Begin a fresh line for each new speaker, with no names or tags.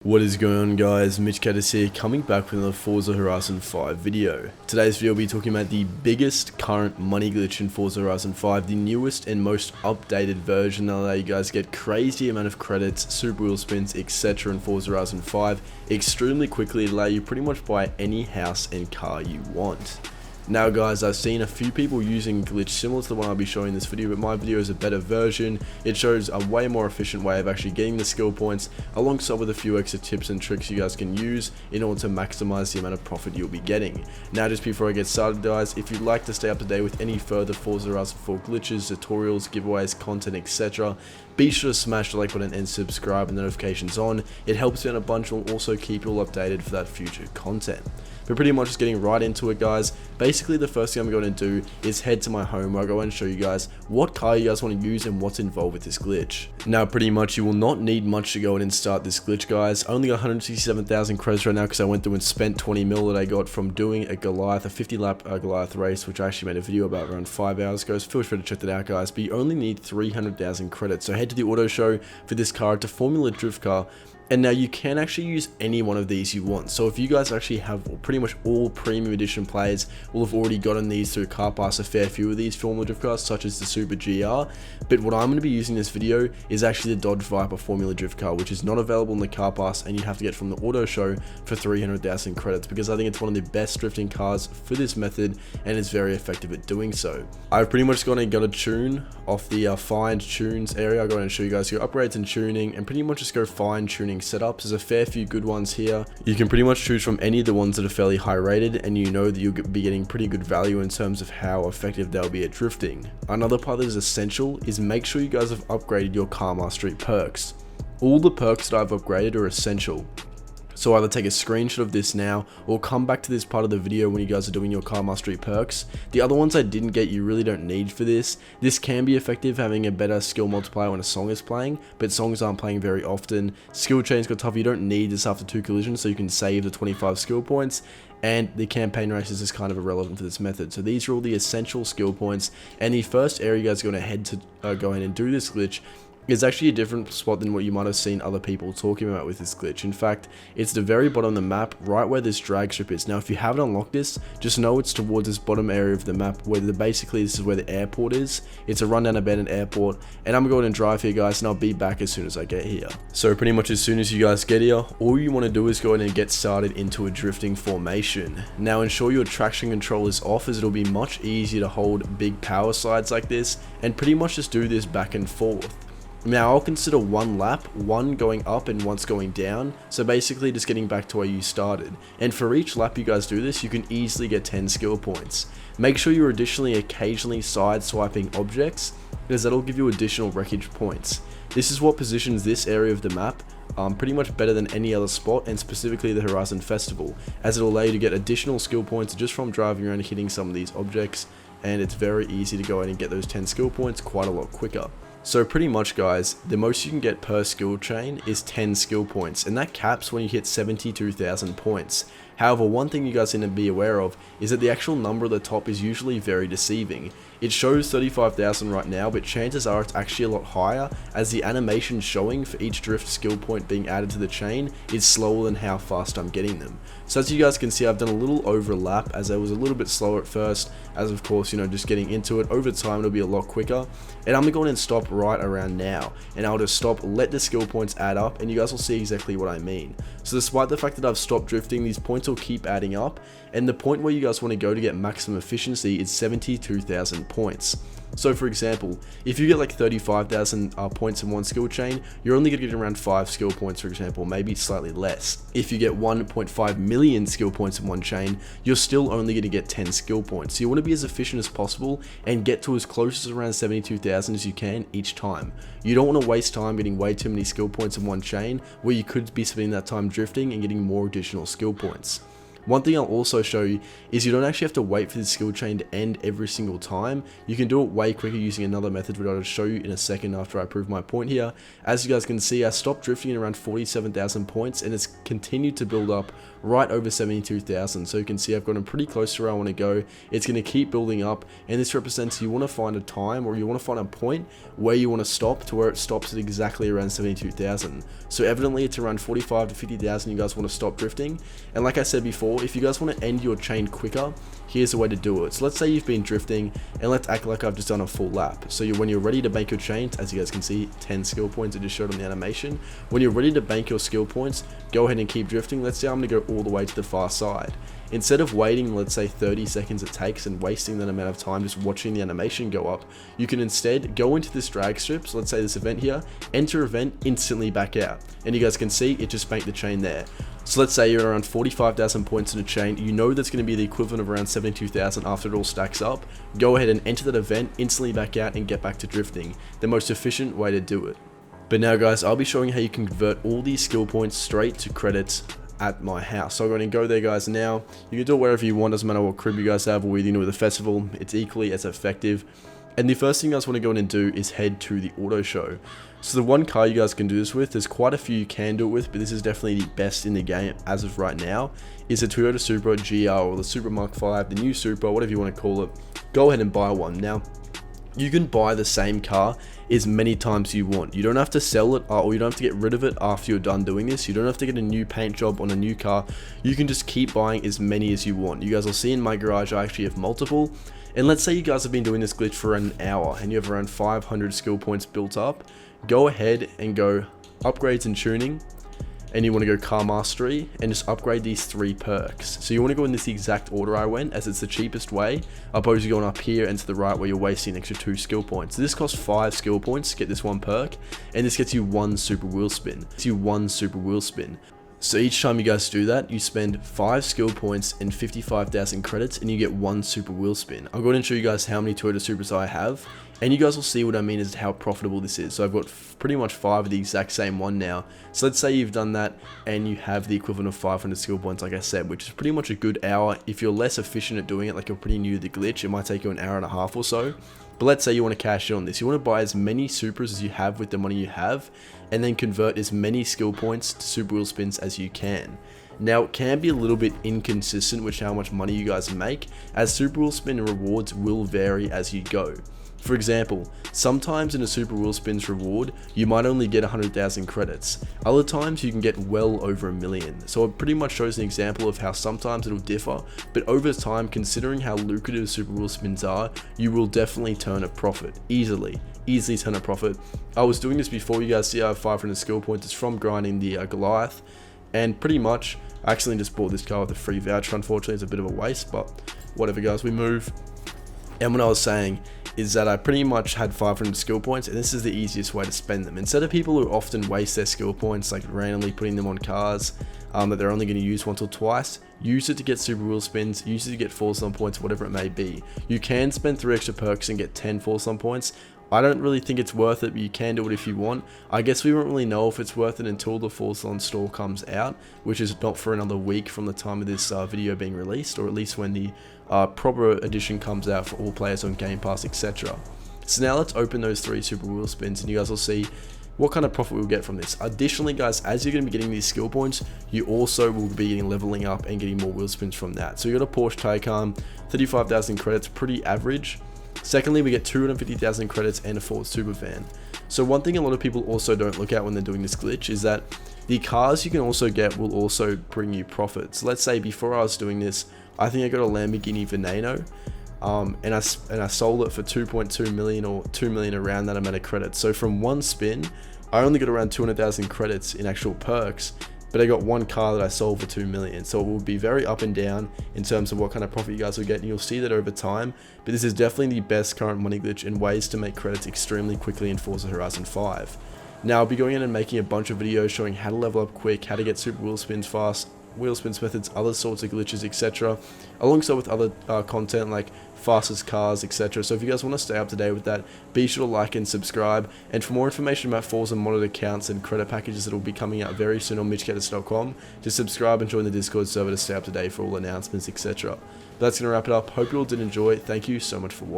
What is going on, guys? MitchCactus here, coming back with another Forza Horizon 5 video. Today's video will be talking about the biggest current money glitch in Forza Horizon 5, the newest and most updated version that allow you guys get crazy amount of credits, super wheel spins, etc. in Forza Horizon 5 extremely quickly to allow you pretty much buy any house and car you want. Now guys, I've seen a few people using a glitch similar to the one I'll be showing in this video, but my video is a better version. It shows a way more efficient way of actually getting the skill points, alongside with a few extra tips and tricks you guys can use in order to maximize the amount of profit you'll be getting. Now just before I get started guys, if you'd like to stay up to date with any further Forza Horizon 4 glitches, tutorials, giveaways, content, etc., be sure to smash the like button and subscribe and notifications on. It helps me out a bunch and will also keep you all updated for that future content. But pretty much just getting right into it guys, basically the first thing I'm going to do is head to my home where I go and show you guys what car you guys want to use and what's involved with this glitch. Now pretty much you will not need much to go in and start this glitch guys. Only got 167,000 credits right now because I went through and spent 20 mil that I got from doing a Goliath, a 50 lap Goliath race, which I actually made a video about around 5 hours ago, so feel free to check that out guys. But you only need 300,000 credits, so head to the auto show for this car. It's a Formula Drift car. And now you can actually use any one of these you want. So if you guys actually have pretty much all premium edition players will have already gotten these through Car Pass, a fair few of these Formula Drift cars such as the Super GR. But what I'm going to be using in this video is actually the Dodge Viper Formula Drift car, which is not available in the Car Pass and you have to get from the auto show for 300,000 credits, because I think it's one of the best drifting cars for this method and it's very effective at doing so. I've pretty much gone and got a tune off the find tunes area. I'll go and show you guys your upgrades and tuning and pretty much just go fine tuning setups. There's a fair few good ones here. You can pretty much choose from any of the ones that are fairly high rated, and you know that you'll be getting pretty good value in terms of how effective they'll be at drifting. Another part that is essential is make sure you guys have upgraded your car mastery perks. All the perks that I've upgraded are essential. So either take a screenshot of this now or come back to this part of the video when you guys are doing your car mastery perks. The other ones I didn't get you really don't need for this. This can be effective having a better skill multiplier when a song is playing, but songs aren't playing very often. Skill chains got tough, you don't need this after 2 collisions, so you can save the 25 skill points. And the campaign races is kind of irrelevant for this method. So these are all the essential skill points, and the first area you guys are going to head to go in and do this glitch is actually a different spot than what you might have seen other people talking about with this glitch. In fact, it's the very bottom of the map, right where this drag strip is. Now, if you haven't unlocked this, just know it's towards this bottom area of the map, where basically this is where the airport is. It's a rundown abandoned airport, and I'm going to drive here, guys, and I'll be back as soon as I get here. So pretty much as soon as you guys get here, all you want to do is go in and get started into a drifting formation. Now, ensure your traction control is off, as it'll be much easier to hold big power slides like this, and pretty much just do this back and forth. Now I'll consider one lap, one going up and once going down, so basically just getting back to where you started. And for each lap you guys do this, you can easily get 10 skill points. Make sure you're additionally occasionally side swiping objects, because that'll give you additional wreckage points. This is what positions this area of the map pretty much better than any other spot, and specifically the Horizon Festival, as it'll allow you to get additional skill points just from driving around and hitting some of these objects, and it's very easy to go in and get those 10 skill points quite a lot quicker. So pretty much guys, the most you can get per skill chain is 10 skill points, and that caps when you hit 72,000 points. However, one thing you guys need to be aware of is that the actual number at the top is usually very deceiving. It shows 35,000 right now, but chances are it's actually a lot higher, as the animation showing for each drift skill point being added to the chain is slower than how fast I'm getting them. So as you guys can see, I've done a little overlap, as I was a little bit slower at first, as of course, you know, just getting into it. Over time it'll be a lot quicker, and I'm going to go in and stop right around now, and I'll just stop, let the skill points add up, and you guys will see exactly what I mean. So despite the fact that I've stopped drifting, these points will keep adding up, and the point where you guys want to go to get maximum efficiency is 72,000 points. So for example, if you get like 35,000 points in one skill chain, you're only going to get around 5 skill points, for example, maybe slightly less. If you get 1.5 million skill points in one chain, you're still only going to get 10 skill points. So you want to be as efficient as possible and get to as close as around 72,000 as you can each time. You don't want to waste time getting way too many skill points in one chain, where you could be spending that time drifting and getting more additional skill points. One thing I'll also show you is you don't actually have to wait for the skill chain to end every single time. You can do it way quicker using another method, which I'll show you in a second after I prove my point here. As you guys can see, I stopped drifting at around 47,000 points, and it's continued to build up right over 72,000. So you can see I've gotten pretty close to where I want to go. It's going to keep building up, and this represents you want to find a time, or you want to find a point where you want to stop to where it stops at exactly around 72,000. So evidently it's around 45 to 50,000 you guys want to stop drifting. And like I said before, if you guys want to end your chain quicker, here's the way to do it. So let's say you've been drifting, and let's act like I've just done a full lap. So when you're ready to bank your chains, as you guys can see, 10 skill points I just showed on the animation. When you're ready to bank your skill points, go ahead and keep drifting. Let's say I'm going to go all the way to the far side. Instead of waiting, let's say 30 seconds it takes and wasting that amount of time just watching the animation go up, you can instead go into this drag strip. So let's say this event here, enter event, instantly back out. And you guys can see it just banked the chain there. So let's say you're at around 45,000 points in a chain, you know that's going to be the equivalent of around 72,000 after it all stacks up. Go ahead and enter that event, instantly back out, and get back to drifting. The most efficient way to do it. But now guys, I'll be showing how you can convert all these skill points straight to credits at my house. So I'm going to go there guys now. You can do it wherever you want, doesn't matter what crib you guys have or whether you know with a festival, it's equally as effective. And the first thing you guys want to go in and do is head to the auto show. So the one car you guys can do this with, there's quite a few you can do it with, but this is definitely the best in the game as of right now, is the Toyota Supra GR or the Supra Mark 5, the new Supra, whatever you want to call it. Go ahead and buy one. Now, you can buy the same car as many times you want. You don't have to sell it or you don't have to get rid of it after you're done doing this. You don't have to get a new paint job on a new car. You can just keep buying as many as you want. You guys will see in my garage I actually have multiple. And let's say you guys have been doing this glitch for an hour and you have around 500 skill points built up. Go ahead and go upgrades and tuning, and you want to go car mastery and just upgrade these 3 perks. So you want to go in this exact order I went, as it's the cheapest way, opposed to going up here and to the right where you're wasting an extra 2 skill points. So this costs 5 skill points to get this 1 perk, and this gets you 1 super wheel spin. It's you 1 super wheel spin. So each time you guys do that, you spend 5 skill points and 55,000 credits, and you get 1 super wheel spin. I'll go ahead and show you guys how many Toyota Supras I have, and you guys will see what I mean as how profitable this is. So I've got pretty much 5 of the exact same one now. So let's say you've done that and you have the equivalent of 500 skill points, like I said, which is pretty much a good hour. If you're less efficient at doing it, like you're pretty new to the glitch, it might take you an hour and a half or so. But let's say you want to cash in on this. You want to buy as many Supras as you have with the money you have, and then convert as many skill points to super wheel spins as you can. Now, it can be a little bit inconsistent with how much money you guys make, as super wheel spin rewards will vary as you go. For example, sometimes in a super wheel spins reward, you might only get 100,000 credits. Other times you can get well over 1 million. So it pretty much shows an example of how sometimes it'll differ, but over time, considering how lucrative super wheel spins are, you will definitely turn a profit. Easily turn a profit. I was doing this before. You guys see I have 500 skill points. It's from grinding the Goliath, and pretty much I actually just bought this car with a free voucher. Unfortunately, it's a bit of a waste, but whatever guys, we move. And what I was saying is that I pretty much had 500 skill points, and this is the easiest way to spend them. Instead of people who often waste their skill points, like randomly putting them on cars that they're only going to use once or twice, use it to get super wheel spins, use it to get Forza points, whatever it may be. You can spend 3 extra perks and get 10 Forza points. I don't really think it's worth it, but you can do it if you want. I guess we won't really know if it's worth it until the Forza store comes out, which is not for another week from the time of this video being released, or at least when the proper edition comes out for all players on Game Pass, etc. So now let's open those 3 super wheel spins, and you guys will see what kind of profit we'll get from this. Additionally guys, as you're going to be getting these skill points, you also will be getting leveling up and getting more wheel spins from that. So you got a Porsche Taycan, 35,000 credits, pretty average. Secondly, we get 250,000 credits and a Ford Supervan. So one thing a lot of people also don't look at when they're doing this glitch is that the cars you can also get will also bring you profits. Let's say before I was doing this, I think I got a Lamborghini Veneno, and I sold it for 2.2 million or 2 million, around that amount of credits. So from one spin, I only got around 200,000 credits in actual perks, but I got one car that I sold for 2 million. So it will be very up and down in terms of what kind of profit you guys will get, and you'll see that over time. But this is definitely the best current money glitch and ways to make credits extremely quickly in Forza Horizon 5. Now I'll be going in and making a bunch of videos showing how to level up quick, how to get super wheel spins fast, wheel spins methods, other sorts of glitches, etc. Alongside with other content like fastest cars, etc. So if you guys want to stay up to date with that, be sure to like and subscribe. And for more information about Forza modded accounts and credit packages that will be coming out very soon on MitchCactus.com, just subscribe and join the Discord server to stay up to date for all announcements, etc. But that's going to wrap it up. Hope you all did enjoy. Thank you so much for watching.